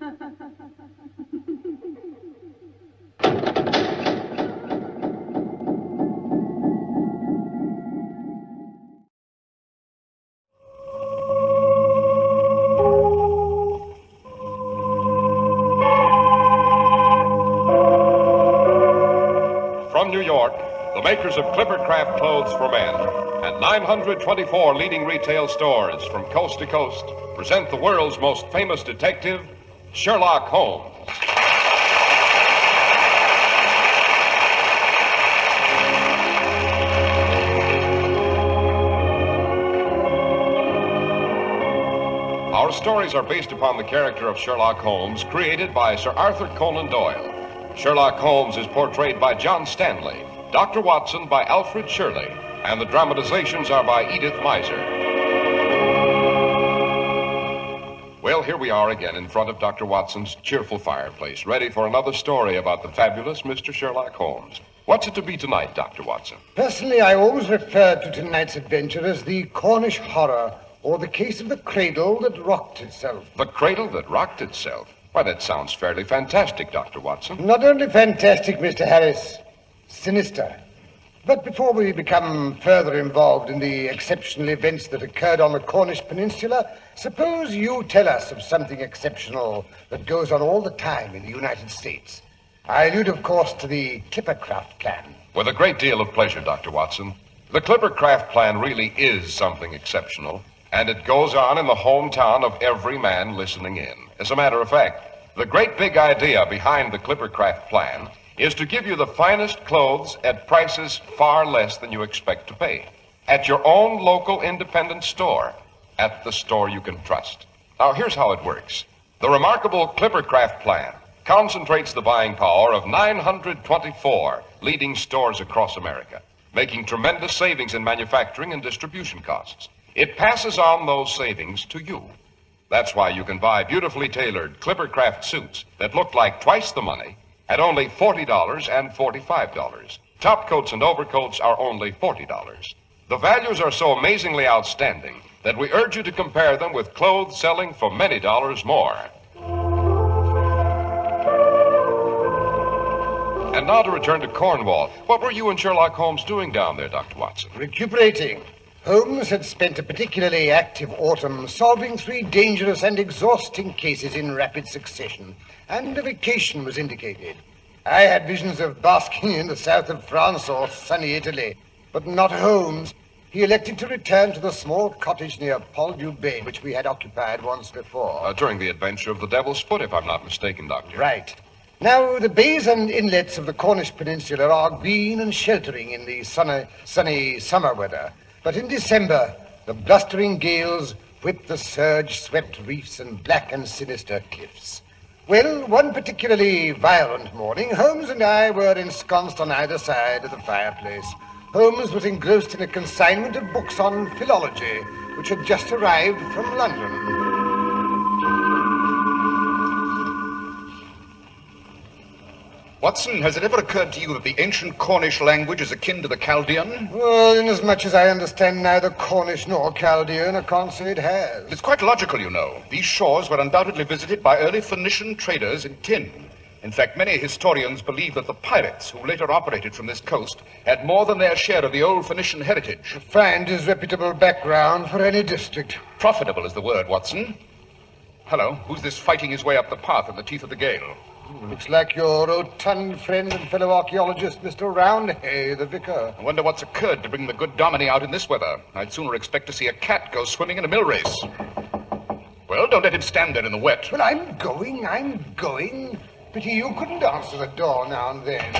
From New York, the makers of Clippercraft Clothes for Men and 924 leading retail stores from coast to coast present the world's most famous detective, Sherlock Holmes. Our stories are based upon the character of Sherlock Holmes, created by Sir Arthur Conan Doyle. Sherlock Holmes is portrayed by John Stanley, Dr. Watson by Alfred Shirley, and the dramatizations are by Edith Meiser. Well, here we are again in front of Dr. Watson's cheerful fireplace, ready for another story about the fabulous Mr. Sherlock Holmes. What's it to be tonight, Dr. Watson? Personally, I always refer to tonight's adventure as the Cornish Horror, or the case of the cradle that rocked itself. The cradle that rocked itself? Why, that sounds fairly fantastic, Dr. Watson. Not only fantastic, Mr. Harris, sinister. But before we become further involved in the exceptional events that occurred on the Cornish Peninsula, suppose you tell us of something exceptional that goes on all the time in the United States. I allude, of course, to the Clippercraft plan. With a great deal of pleasure, Dr. Watson. The Clippercraft plan really is something exceptional, and it goes on in the hometown of every man listening in. As a matter of fact, the great big idea behind the Clippercraft plan is to give you the finest clothes at prices far less than you expect to pay. At your own local independent store, at the store you can trust. Now, here's how it works. The remarkable Clippercraft plan concentrates the buying power of 924 leading stores across America, making tremendous savings in manufacturing and distribution costs. It passes on those savings to you. That's why you can buy beautifully tailored Clippercraft suits that look like twice the money at only $40 and $45. Top coats and overcoats are only $40. The values are so amazingly outstanding that we urge you to compare them with clothes selling for many dollars more. And now to return to Cornwall. What were you and Sherlock Holmes doing down there, Dr. Watson? Recuperating. Holmes had spent a particularly active autumn solving 3 dangerous and exhausting cases in rapid succession, and a vacation was indicated. I had visions of basking in the south of France or sunny Italy, but not Holmes. He elected to return to the small cottage near Poldhu Bay, which we had occupied once before. During the adventure of the Devil's Foot, if I'm not mistaken, Doctor. Right. Now, the bays and inlets of the Cornish Peninsula are green and sheltering in the sunny summer weather. But in December, the blustering gales whip the surge-swept reefs and black and sinister cliffs. Well, one particularly violent morning, Holmes and I were ensconced on either side of the fireplace. Holmes was engrossed in a consignment of books on philology, which had just arrived from London. Watson, has it ever occurred to you that the ancient Cornish language is akin to the Chaldean? Well, inasmuch as I understand neither Cornish nor Chaldean, I can't say it has. It's quite logical, you know. These shores were undoubtedly visited by early Phoenician traders in tin. In fact, many historians believe that the pirates who later operated from this coast had more than their share of the old Phoenician heritage. A fine, disreputable background for any district. Profitable is the word, Watson. Hello, who's this fighting his way up the path in the teeth of the gale? Looks like your rotund friend and fellow archaeologist, Mr. Roundhay, the vicar. I wonder what's occurred to bring the good Dominie out in this weather. I'd sooner expect to see a cat go swimming in a mill race. Well, don't let him stand there in the wet. Well, I'm going. Pity you couldn't answer the door now and then.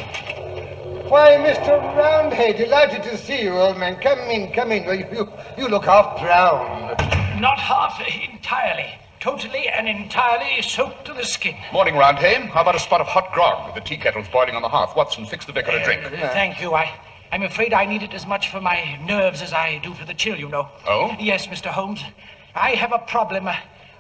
Why, Mr. Roundhay, delighted to see you, old man. Come in. Well, you look half drowned. Not half, entirely. Totally and entirely soaked to the skin. Morning, Roundhay. How about a spot of hot grog? The tea kettle's boiling on the hearth. Watson, fix the vicar a drink. Thank you. I'm afraid I need it as much for my nerves as I do for the chill, you know. Oh? Yes, Mr. Holmes. I have a problem,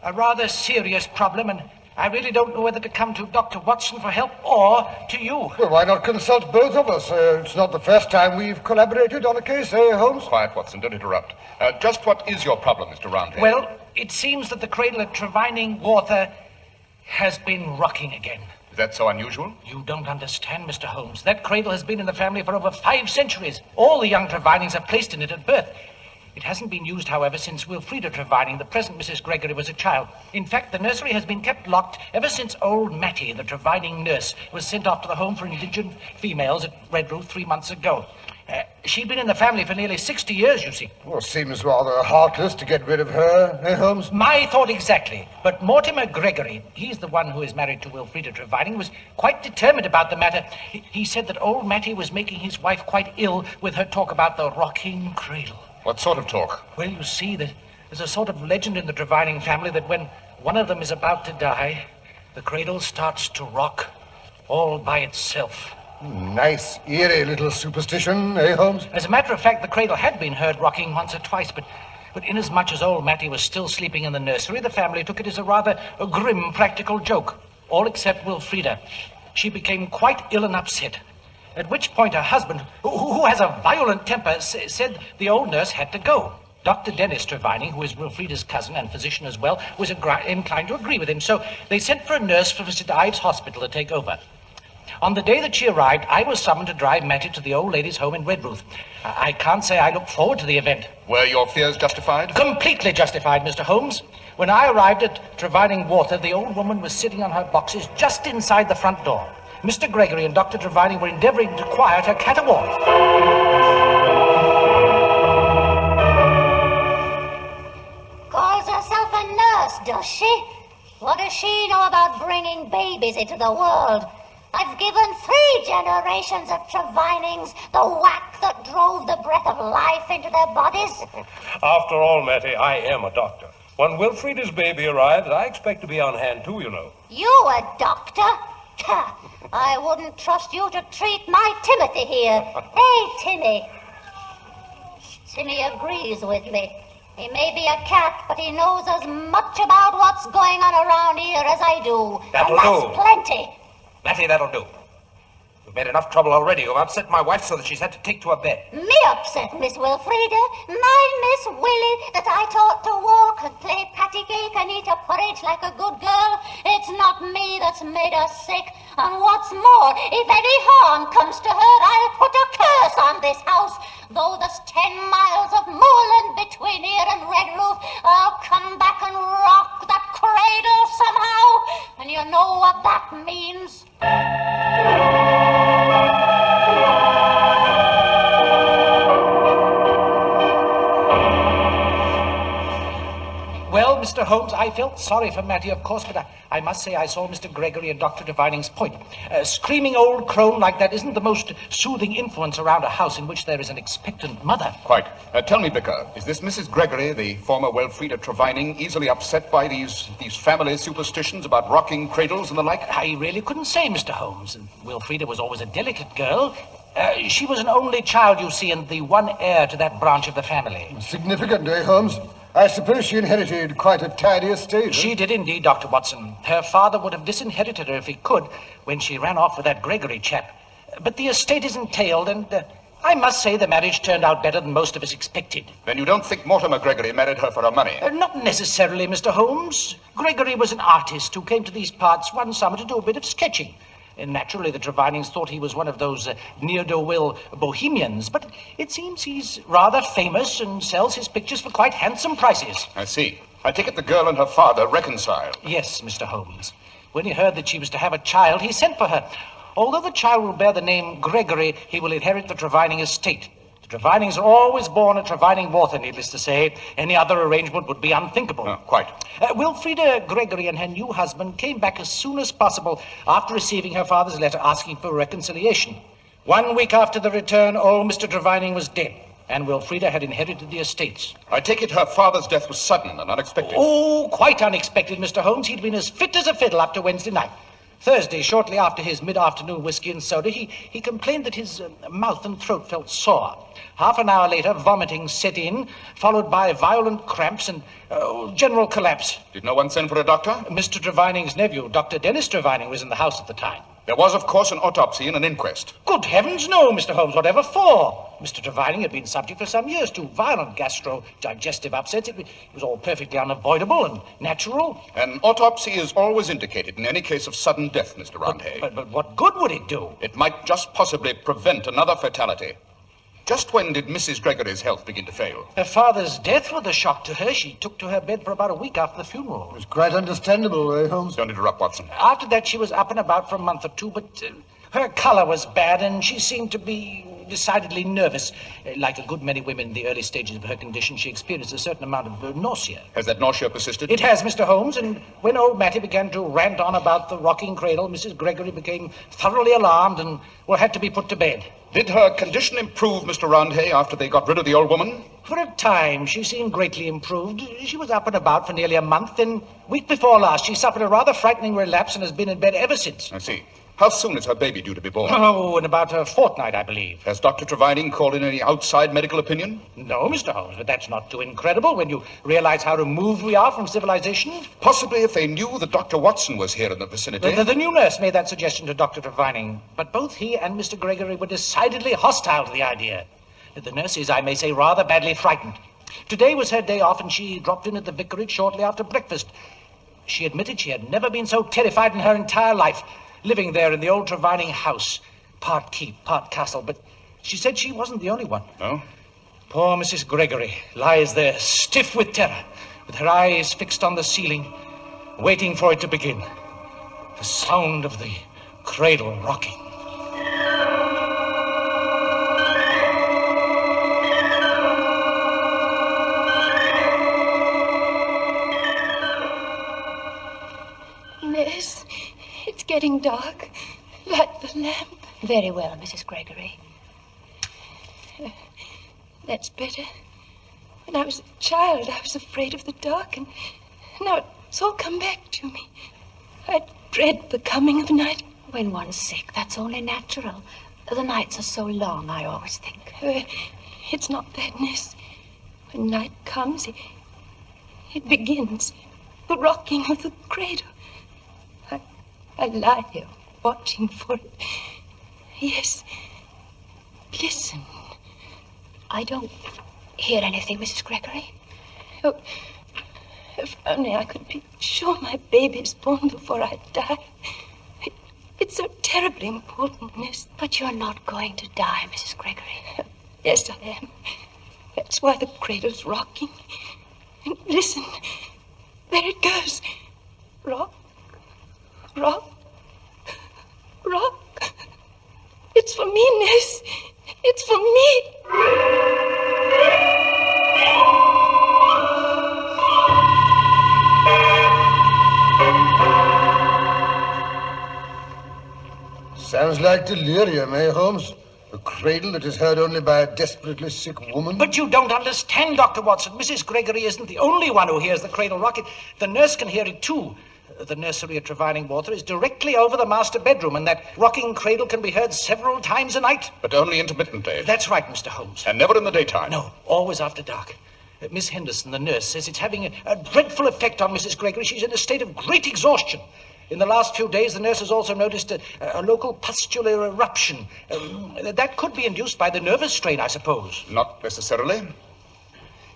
a rather serious problem, and I really don't know whether to come to Dr. Watson for help or to you. Well, why not consult both of us? It's not the first time we've collaborated on a case, Holmes? Quiet, Watson. Don't interrupt. Just what is your problem, Mr. Roundhay? Well, it seems that the cradle at Trevining Water has been rocking again. Is that so unusual? You don't understand, Mr. Holmes. That cradle has been in the family for over 5 centuries. All the young Trevinings are placed in it at birth. It hasn't been used, however, since Wilfrida Trevining, the present Mrs. Gregory, was a child. In fact, the nursery has been kept locked ever since old Mattie, the Trevining nurse, was sent off to the home for indigent females at Redruth 3 months ago. She'd been in the family for nearly 60 years, you see. Well, seems rather heartless to get rid of her, eh, Holmes? My thought exactly. But Mortimer Gregory, he's the one who is married to Wilfrida Trevining, was quite determined about the matter. He said that old Mattie was making his wife quite ill with her talk about the rocking cradle. What sort of talk? Well, you see, there's a sort of legend in the Trevining family that when one of them is about to die, the cradle starts to rock all by itself. Nice, eerie little superstition, eh, Holmes? As a matter of fact, the cradle had been heard rocking once or twice, but inasmuch as old Mattie was still sleeping in the nursery, the family took it as a rather grim practical joke. All except Wilfrida. She became quite ill and upset. At which point her husband, who has a violent temper, said the old nurse had to go. Dr. Dennis Trevining, who is Wilfrida's cousin and physician as well, was inclined to agree with him, so they sent for a nurse from St. Ives Hospital to take over. On the day that she arrived, I was summoned to drive Mattie to the old lady's home in Redruth. I can't say I looked forward to the event. Were your fears justified? Completely justified, Mr. Holmes. When I arrived at Trevining Water, the old woman was sitting on her boxes just inside the front door. Mr. Gregory and Dr. Trevining were endeavoring to quiet her caterwaul. Calls herself a nurse, does she? What does she know about bringing babies into the world? I've given 3 generations of Trevinings the whack that drove the breath of life into their bodies. After all, Mattie, I am a doctor. When Wilfrida's baby arrives, I expect to be on hand too, you know. You a doctor? I wouldn't trust you to treat my Timothy here. Hey, Timmy. Timmy agrees with me. He may be a cat, but he knows as much about what's going on around here as I do. That'll and that's do. plenty. Mattie, that'll do. You've made enough trouble already. You've upset my wife so that she's had to take to a bed. Me upset, Miss Wilfrida? My Miss Willie that I taught to walk and play patty cake and eat a porridge like a good girl? It's not me that's made her sick. And what's more, if any harm comes to her, I'll put a curse on this house. Though there's 10 miles of moorland between here and Redruth, I'll come back and rock that cradle somehow. And you know what that means. Well, Mr. Holmes, I felt sorry for Mattie, of course, but I must say I saw Mr. Gregory and Dr. Trevining's point. A screaming old crone like that isn't the most soothing influence around a house in which there is an expectant mother. Quite. Tell me, Vicar, is this Mrs. Gregory, the former Wilfrida Trevining, easily upset by these family superstitions about rocking cradles and the like? I really couldn't say, Mr. Holmes. Wilfrida was always a delicate girl. She was an only child, you see, and the one heir to that branch of the family. Significant, eh, Holmes? I suppose she inherited quite a tidy estate. She did indeed, Dr. Watson. Her father would have disinherited her if he could when she ran off with that Gregory chap. But the estate is entailed, and I must say the marriage turned out better than most of us expected. Then you don't think Mortimer Gregory married her for her money? Not necessarily, Mr. Holmes. Gregory was an artist who came to these parts one summer to do a bit of sketching. And naturally, the Trevinings thought he was one of those ne'er-do-well bohemians, but it seems he's rather famous and sells his pictures for quite handsome prices. I see. I take it the girl and her father reconciled. Yes, Mr. Holmes. When he heard that she was to have a child, he sent for her. Although the child will bear the name Gregory, he will inherit the Trevining estate. The Trevinings are always born at Trevining Water, needless to say. Any other arrangement would be unthinkable. Quite. Wilfrida Gregory and her new husband came back as soon as possible after receiving her father's letter asking for reconciliation. 1 week after the return, old Mr. Trevining was dead, and Wilfrida had inherited the estates. I take it her father's death was sudden and unexpected. Oh, quite unexpected, Mr. Holmes. He'd been as fit as a fiddle up to Wednesday night. Thursday, shortly after his mid-afternoon whiskey and soda, he complained that his mouth and throat felt sore. Half an hour later, vomiting set in, followed by violent cramps and general collapse. Did no one send for a doctor? Mr. Trevining's nephew, Dr. Dennis Trevining, was in the house at the time. There was, of course, an autopsy and an inquest. Good heavens, no, Mr. Holmes. Whatever for? Mr. Trevining had been subject for some years to violent gastro-digestive upsets. It was all perfectly unavoidable and natural. An autopsy is always indicated in any case of sudden death, Mr. Roundhay. But what good would it do? It might just possibly prevent another fatality. Just when did Mrs. Gregory's health begin to fail? Her father's death was a shock to her. She took to her bed for about a week after the funeral. It was quite understandable, Holmes? Don't interrupt, Watson. After that, she was up and about for a month or two, but her color was bad, and she seemed to be decidedly nervous. Like a good many women in the early stages of her condition, she experienced a certain amount of nausea. Has that nausea persisted? It has, Mr. Holmes, and when old Mattie began to rant on about the rocking cradle, Mrs. Gregory became thoroughly alarmed and had to be put to bed. Did her condition improve, Mr. Roundhay, after they got rid of the old woman? For a time, she seemed greatly improved. She was up and about for nearly a month. Then, week before last, she suffered a rather frightening relapse and has been in bed ever since. I see. How soon is her baby due to be born? Oh, in about a fortnight, I believe. Has Dr. Trevining called in any outside medical opinion? No, Mr. Holmes, but that's not too incredible when you realize how removed we are from civilization. Possibly if they knew that Dr. Watson was here in the vicinity. The new nurse made that suggestion to Dr. Trevining, but both he and Mr. Gregory were decidedly hostile to the idea. The nurse is, I may say, rather badly frightened. Today was her day off, and she dropped in at the vicarage shortly after breakfast. She admitted she had never been so terrified in her entire life, living there in the old Trevining house, part keep, part castle, but she said she wasn't the only one. No? Poor Mrs. Gregory lies there, stiff with terror, with her eyes fixed on the ceiling, waiting for it to begin. The sound of the cradle rocking. Miss, it's getting dark. Light the lamp. Very well, Mrs. Gregory. That's better. When I was a child, I was afraid of the dark, and now it's all come back to me. I dread the coming of night. When one's sick, that's only natural. The nights are so long, I always think. It's not that, Miss. When night comes, it begins. The rocking of the cradle. I lie here, watching for it. Yes. Listen. I don't hear anything, Mrs. Gregory. Oh, if only I could be sure my baby's born before I die. It's so terribly important, Miss. But you're not going to die, Mrs. Gregory. Yes, I am. That's why the cradle's rocking. And listen, there it goes. Rock, rock, rock. It's for me, Miss. It's for me. Sounds like delirium, Holmes? A cradle that is heard only by a desperately sick woman? But you don't understand, Dr. Watson. Mrs. Gregory isn't the only one who hears the cradle rocket. The nurse can hear it, too. The nursery at Trevining Water is directly over the master bedroom, and that rocking cradle can be heard several times a night. But only intermittently. That's right, Mr. Holmes. And never in the daytime. No, always after dark. Miss Henderson, the nurse, says it's having a dreadful effect on Mrs. Gregory. She's in a state of great exhaustion. In the last few days, the nurse has also noticed a local pustular eruption. That could be induced by the nervous strain, I suppose. Not necessarily.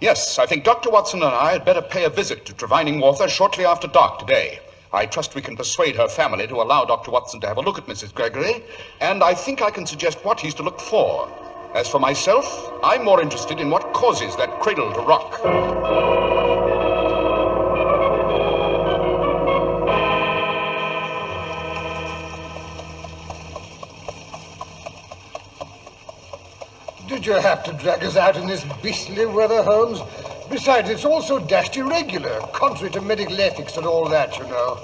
Yes, I think Dr. Watson and I had better pay a visit to Trevining Water shortly after dark today. I trust we can persuade her family to allow Dr. Watson to have a look at Mrs. Gregory, and I think I can suggest what he's to look for. As for myself, I'm more interested in what causes that cradle to rock. Did you have to drag us out in this beastly weather, Holmes? Besides, it's all so dashed irregular, contrary to medical ethics and all that, you know.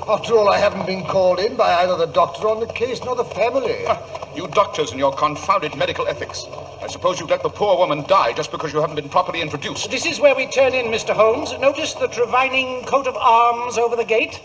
After all, I haven't been called in by either the doctor on the case nor the family. You doctors and your confounded medical ethics. I suppose you've let the poor woman die just because you haven't been properly introduced. This is where we turn in, Mr. Holmes. Notice the Trevining coat of arms over the gate?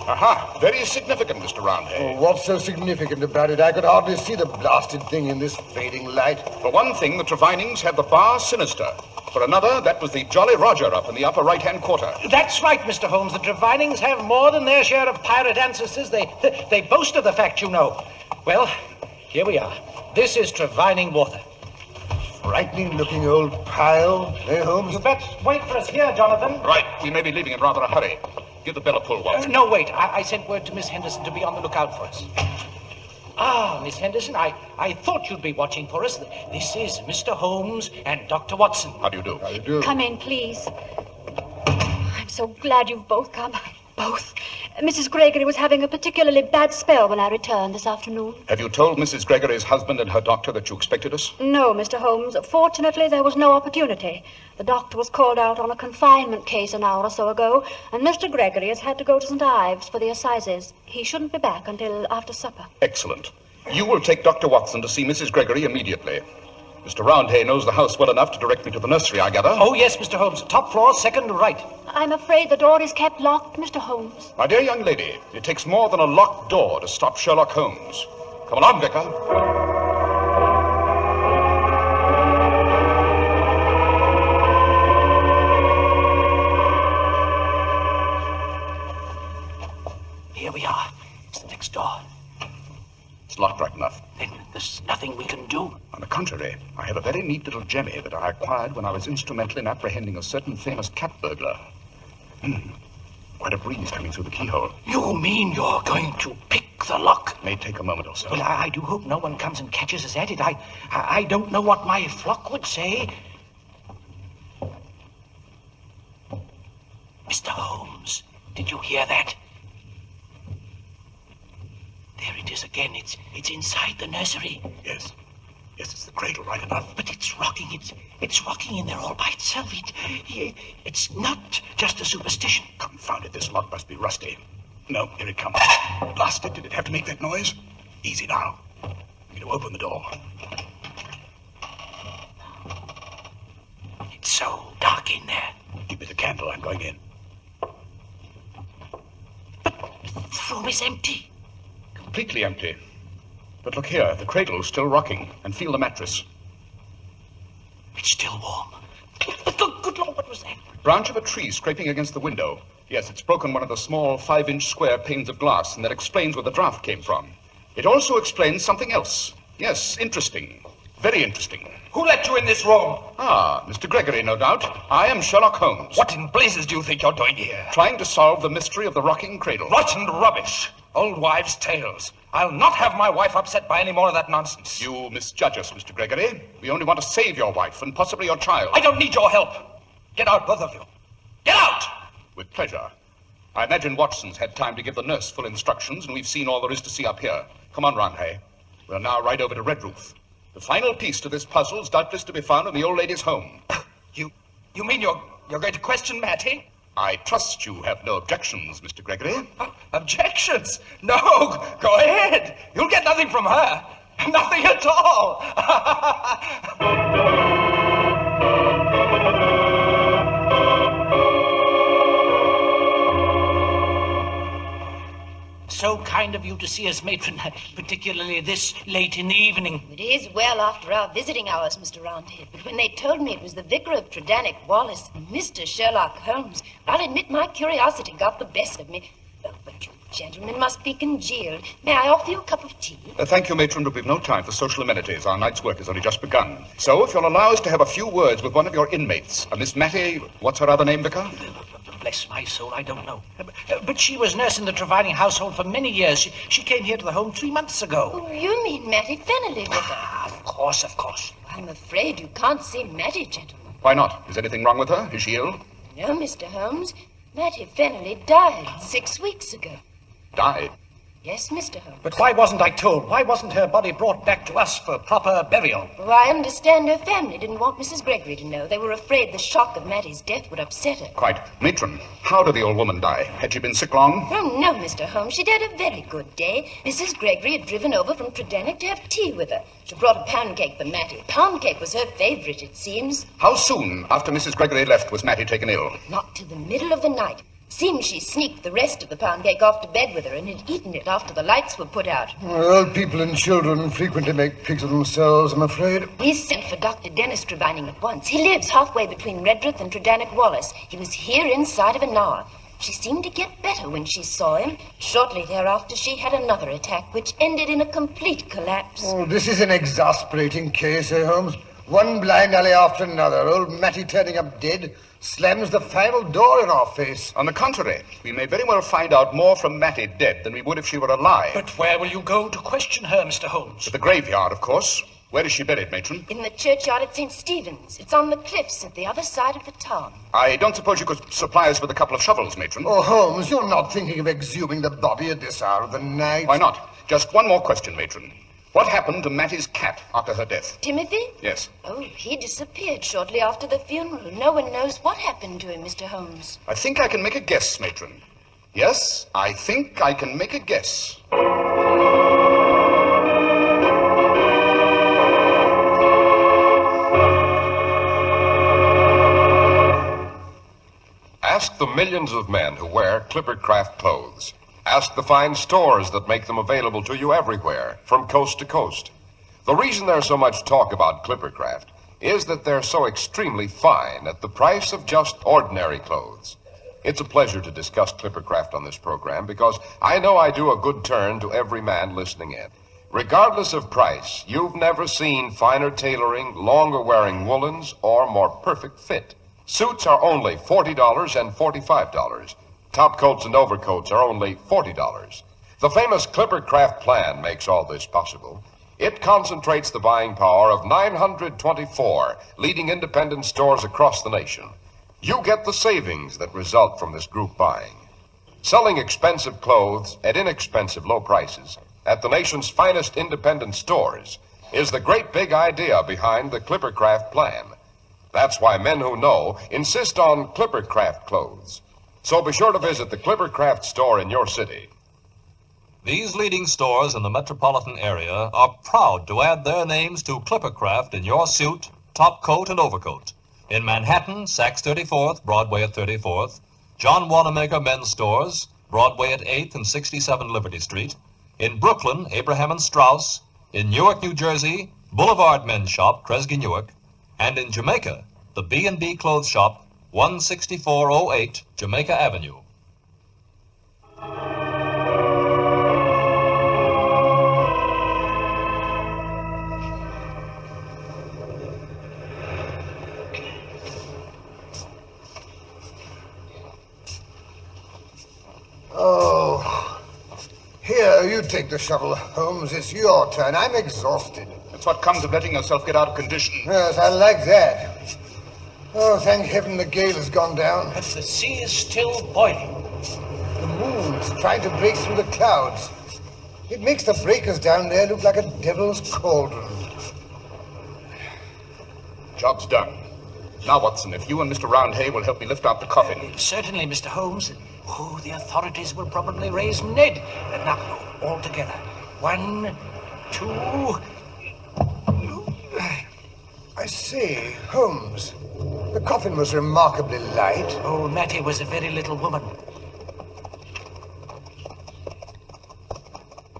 Aha, very significant, Mr. Roundhay. Oh, what's so significant about it? I could hardly see the blasted thing in this fading light. For one thing, the Trevinings have the bar sinister. For another, that was the Jolly Roger up in the upper right-hand quarter. That's right, Mr. Holmes. The Trevinings have more than their share of pirate ancestors. They boast of the fact, you know. Well, here we are. This is Trevining water. Frightening-looking old pile, eh, Holmes? You bet. Wait for us here, Jonathan. Right. We may be leaving in rather a hurry. Give the bell a pull, Watson. No, wait. I sent word to Miss Henderson to be on the lookout for us. Ah, Miss Henderson, I thought you'd be watching for us. This is Mr. Holmes and Dr. Watson. How do you do? How do you do? Come in, please. I'm so glad you've both come. Both. Mrs. Gregory was having a particularly bad spell when I returned this afternoon. Have you told Mrs. Gregory's husband and her doctor that you expected us? No, Mr. Holmes. Fortunately, there was no opportunity. The doctor was called out on a confinement case an hour or so ago, and Mr. Gregory has had to go to St. Ives for the assizes. He shouldn't be back until after supper. Excellent. You will take Dr. Watson to see Mrs. Gregory immediately. Mr. Roundhay knows the house well enough to direct me to the nursery, I gather. Oh, yes, Mr. Holmes. Top floor, second right. I'm afraid the door is kept locked, Mr. Holmes. My dear young lady, it takes more than a locked door to stop Sherlock Holmes. Come along, Vicar. Here we are. It's the next door. It's locked right enough. Then there's nothing we can do. On the contrary, I have a very neat little jemmy that I acquired when I was instrumental in apprehending a certain famous cat burglar. Quite a breeze coming through the keyhole. You mean you're going to pick the lock? May take a moment or so. Well, I do hope no one comes and catches us at it. I don't know what my flock would say. Mr. Holmes, did you hear that? There it is again. It's inside the nursery. Yes. Yes, it's the cradle right enough. But it's rocking. It's rocking in there all by itself. It's not just a superstition. Confound it, this lock must be rusty. No, here it comes. Blast it, did it have to make that noise? Easy now. I'm going to open the door. It's so dark in there. Give me the candle, I'm going in. But the room is empty. Completely empty. But look here, the cradle's still rocking, and feel the mattress. It's still warm. Good Lord, what was that? Branch of a tree scraping against the window. Yes, it's broken one of the small 5-inch square panes of glass, and that explains where the draft came from. It also explains something else. Yes, interesting. Very interesting. Who let you in this room? Ah, Mr. Gregory, no doubt. I am Sherlock Holmes. What in blazes do you think you're doing here? Trying to solve the mystery of the rocking cradle. Rotten rubbish. Old wives' tales. I'll not have my wife upset by any more of that nonsense. You misjudge us, Mr. Gregory. We only want to save your wife and possibly your child. I don't need your help. Get out, both of you. Get out! With pleasure. I imagine Watson's had time to give the nurse full instructions, and we've seen all there is to see up here. Come on, Roundhay. We'll now ride over to Red Roof. The final piece to this puzzle is doubtless to be found in the old lady's home. You mean you're going to question Mattie? I trust you have no objections, Mr. Gregory. Objections? No, go ahead. You'll get nothing from her. Nothing at all. So kind of you to see us, matron, particularly this late in the evening. It is well after our visiting hours, Mr. Roundhead. But when they told me it was the vicar of Tredanick Wallace, Mr. Sherlock Holmes, I'll admit my curiosity got the best of me. Oh, but you gentlemen must be congealed. May I offer you a cup of tea? Thank you, matron, but we've no time for social amenities. Our night's work has only just begun. So, if you'll allow us to have a few words with one of your inmates, Miss Mattie, what's her other name, Vicar? Bless my soul, I don't know. But she was nurse in the Trevining household for many years. She came here to the home 3 months ago. Oh, you mean Mattie Fennelly, Vicar? Of course, of course. I'm afraid you can't see Mattie, gentlemen. Why not? Is anything wrong with her? Is she ill? No, Mr. Holmes. Mattie Fennelly died 6 weeks ago. Died? Yes, Mr. Holmes. But why wasn't I told? Why wasn't her body brought back to us for proper burial? Well, I understand her family didn't want Mrs. Gregory to know. They were afraid the shock of Mattie's death would upset her. Quite. Matron, how did the old woman die? Had she been sick long? Oh, no, Mr. Holmes. She'd had a very good day. Mrs. Gregory had driven over from Tredanick to have tea with her. She brought a pound cake for Mattie. Pound cake was her favorite, it seems. How soon after Mrs. Gregory left was Mattie taken ill? Not till the middle of the night. Seems she sneaked the rest of the pound cake off to bed with her and had eaten it after the lights were put out. Old people and children frequently make pigs of themselves, I'm afraid. We sent for Dr. Dennis Trevining at once. He lives halfway between Redruth and Tredanick Wallace. He was here inside of an hour. She seemed to get better when she saw him. Shortly thereafter, she had another attack, which ended in a complete collapse. Oh, this is an exasperating case, Holmes? One blind alley after another. Old Mattie turning up dead slams the final door in our face. On the contrary, we may very well find out more from Mattie dead than we would if she were alive. But where will you go to question her, Mr. Holmes? To the graveyard, of course. Where is she buried, matron? In the churchyard at St. Stephen's. It's on the cliffs at the other side of the town. I don't suppose you could supply us with a couple of shovels, matron? Oh, Holmes, you're not thinking of exhuming the body at this hour of the night? Why not? Just one more question, matron. What happened to Mattie's cat after her death? Timothy? Yes. Oh, he disappeared shortly after the funeral. No one knows what happened to him, Mr. Holmes. I think I can make a guess, matron. Yes, I think I can make a guess. Ask the millions of men who wear Clipper Craft clothes. Ask the fine stores that make them available to you everywhere, from coast to coast. The reason there's so much talk about Clipper Craft is that they're so extremely fine at the price of just ordinary clothes. It's a pleasure to discuss Clipper Craft on this program because I know I do a good turn to every man listening in. Regardless of price, you've never seen finer tailoring, longer wearing woolens, or more perfect fit. Suits are only $40 and $45. Top coats and overcoats are only $40. The famous Clipper Craft plan makes all this possible. It concentrates the buying power of 924 leading independent stores across the nation. You get the savings that result from this group buying. Selling expensive clothes at inexpensive low prices at the nation's finest independent stores is the great big idea behind the Clipper Craft plan. That's why men who know insist on Clipper Craft clothes. So be sure to visit the Clipper Craft store in your city. These leading stores in the metropolitan area are proud to add their names to Clipper Craft in your suit, top coat, and overcoat. In Manhattan, Saks 34th, Broadway at 34th. John Wanamaker Men's Stores, Broadway at 8th and 67 Liberty Street. In Brooklyn, Abraham and Strauss. In Newark, New Jersey, Boulevard Men's Shop, Kresge Newark. And in Jamaica, the B&B Clothes Shop, 16408 Jamaica Avenue. Oh, here, you take the shovel, Holmes. It's your turn. I'm exhausted. That's what comes of letting yourself get out of condition. Yes, I like that. Oh, thank heaven the gale has gone down. But the sea is still boiling. The moon's trying to break through the clouds. It makes the breakers down there look like a devil's cauldron. Job's done. Now, Watson, if you and Mr. Roundhay will help me lift out the coffin. Certainly, Mr. Holmes. Oh, the authorities will probably raise Ned. Now, all together. 1, 2... I say, Holmes, the coffin was remarkably light. Oh, Mattie was a very little woman.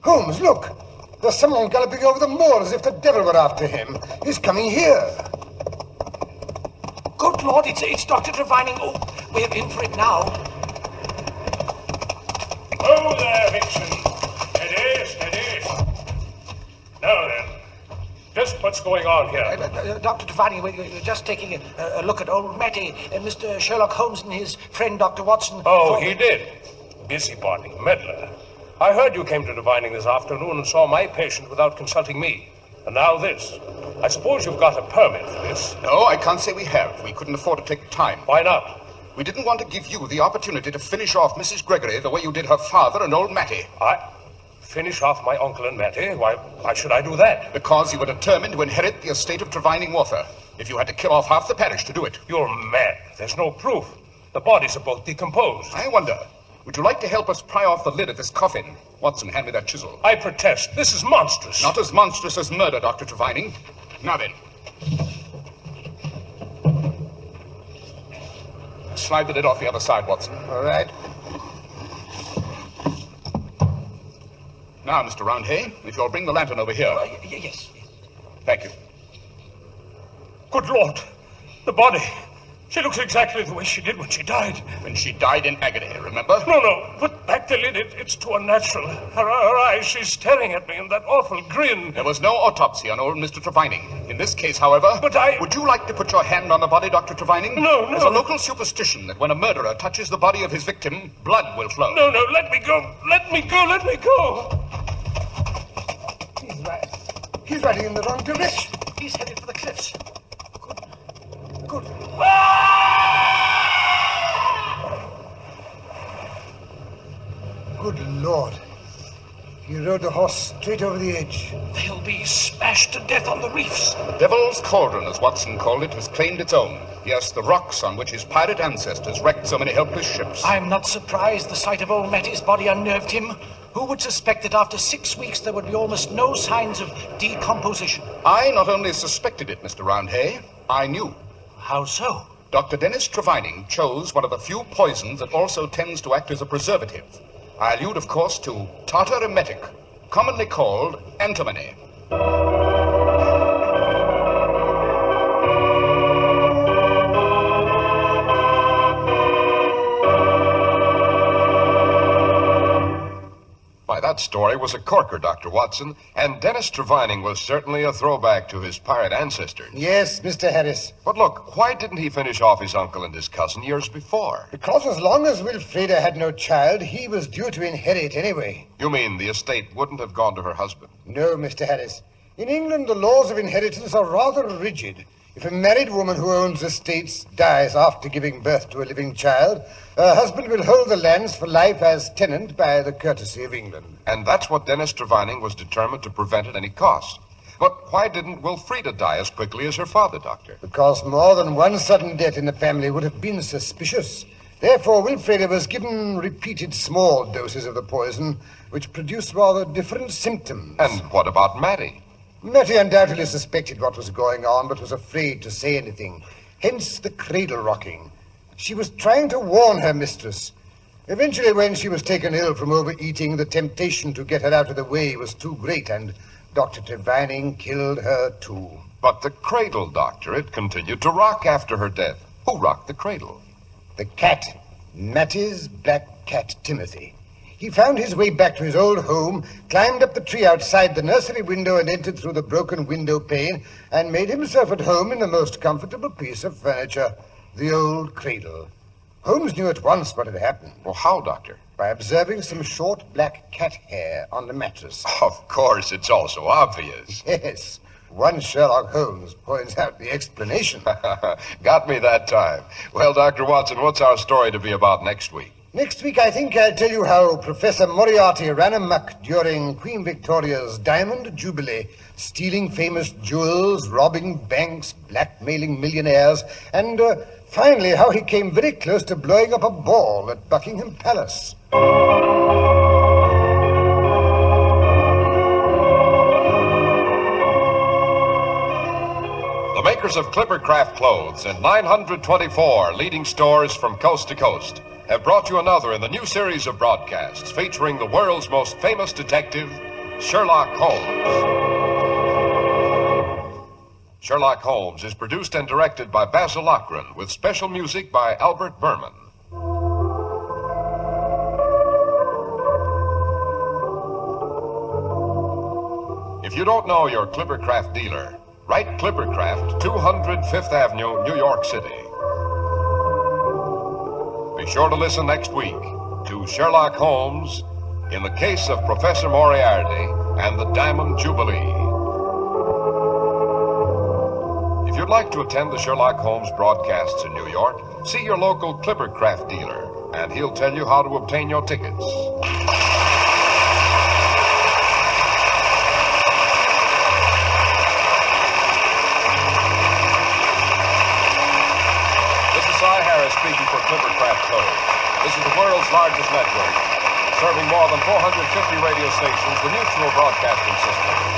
Holmes, look. There's someone galloping over the moor as if the devil were after him. He's coming here. Good Lord, it's Dr. Trevining. Oh, we're in for it now. Oh, there, Vixen. Steady, steady. Now then, just what's going on here? Dr. Trevining, we're just taking a look at old Mattie and Mr. Sherlock Holmes and his friend, Dr. Watson. Oh, he did. Busybody, meddler. I heard you came to Divining this afternoon and saw my patient without consulting me. And now this. I suppose you've got a permit for this. No, I can't say we have. We couldn't afford to take the time. Why not? We didn't want to give you the opportunity to finish off Mrs. Gregory the way you did her father and old Mattie. Finish off my uncle and Mattie? Why should I do that? Because you were determined to inherit the estate of Trevining Walther. If you had to kill off half the parish to do it. You're mad. There's no proof. The bodies are both decomposed. I wonder, would you like to help us pry off the lid of this coffin? Watson, hand me that chisel. I protest. This is monstrous. Not as monstrous as murder, Dr. Trevining. Now then. slide the lid off the other side, Watson. All right. Now, Mr. Roundhay, if you'll bring the lantern over here. Yes. Thank you. Good Lord. The body. She looks exactly the way she did when she died. When she died in agony, remember? No. Put back the lid. It's too unnatural. Her eyes, she's staring at me in that awful grin. There was no autopsy on old Mr. Trevining. In this case, however... But I... Would you like to put your hand on the body, Dr. Trevining? No. There's a local superstition that when a murderer touches the body of his victim, blood will flow. No, let me go. Let me go. He's right. He's riding in the wrong direction. He's headed for the cliffs. Good. Good Lord. He rode the horse straight over the edge. They'll be smashed to death on the reefs. The Devil's Cauldron, as Watson called it, has claimed its own. Yes, the rocks on which his pirate ancestors wrecked so many helpless ships. I'm not surprised the sight of old Matty's body unnerved him. Who would suspect that after 6 weeks there would be almost no signs of decomposition? I not only suspected it, Mr. Roundhay, I knew. How so? Dr. Dennis Trevining chose one of the few poisons that also tends to act as a preservative. I allude, of course, to tartar emetic, commonly called antimony. Why, that story was a corker, Dr. Watson, and Dennis Trevining was certainly a throwback to his pirate ancestors. Yes, Mr. Harris. But look, why didn't he finish off his uncle and his cousin years before? Because as long as Wilfreda had no child, he was due to inherit anyway. You mean the estate wouldn't have gone to her husband? No, Mr. Harris. In England, the laws of inheritance are rather rigid. If a married woman who owns estates dies after giving birth to a living child, her husband will hold the lands for life as tenant by the courtesy of England. And that's what Dennis Trevining was determined to prevent at any cost. But why didn't Wilfreda die as quickly as her father, Doctor? Because more than one sudden death in the family would have been suspicious. Therefore, Wilfreda was given repeated small doses of the poison, which produced rather different symptoms. And what about Matty? Matty undoubtedly suspected what was going on, but was afraid to say anything. Hence the cradle rocking. She was trying to warn her mistress. Eventually, when she was taken ill from overeating, the temptation to get her out of the way was too great, and Dr. Trevining killed her too. But the cradle, Doctor, it continued to rock after her death. Who rocked the cradle? The cat, Matty's black cat, Timothy. He found his way back to his old home, climbed up the tree outside the nursery window and entered through the broken window pane, and made himself at home in the most comfortable piece of furniture, the old cradle. Holmes knew at once what had happened. Well, how, Doctor? By observing some short black cat hair on the mattress. Of course, it's also obvious. Yes. One Sherlock Holmes points out the explanation. Got me that time. Well, Dr. Watson, what's our story to be about next week? Next week, I think I'll tell you how Professor Moriarty ran amok during Queen Victoria's Diamond Jubilee, stealing famous jewels, robbing banks, blackmailing millionaires, and finally how he came very close to blowing up a ball at Buckingham Palace. The makers of Clippercraft clothes and 924 leading stores from coast to coast have brought you another in the new series of broadcasts featuring the world's most famous detective, Sherlock Holmes. Sherlock Holmes is produced and directed by Basil Lochran with special music by Albert Berman. If you don't know your Clippercraft dealer, write Clippercraft, 200 Fifth Avenue, New York City. Be sure to listen next week to Sherlock Holmes in the case of Professor Moriarty and the Diamond Jubilee. If you'd like to attend the Sherlock Holmes broadcasts in New York, see your local Clippercraft dealer, and he'll tell you how to obtain your tickets. Speaking for Clippercraft Clothes. This is the world's largest network, serving more than 450 radio stations, the Mutual Broadcasting System.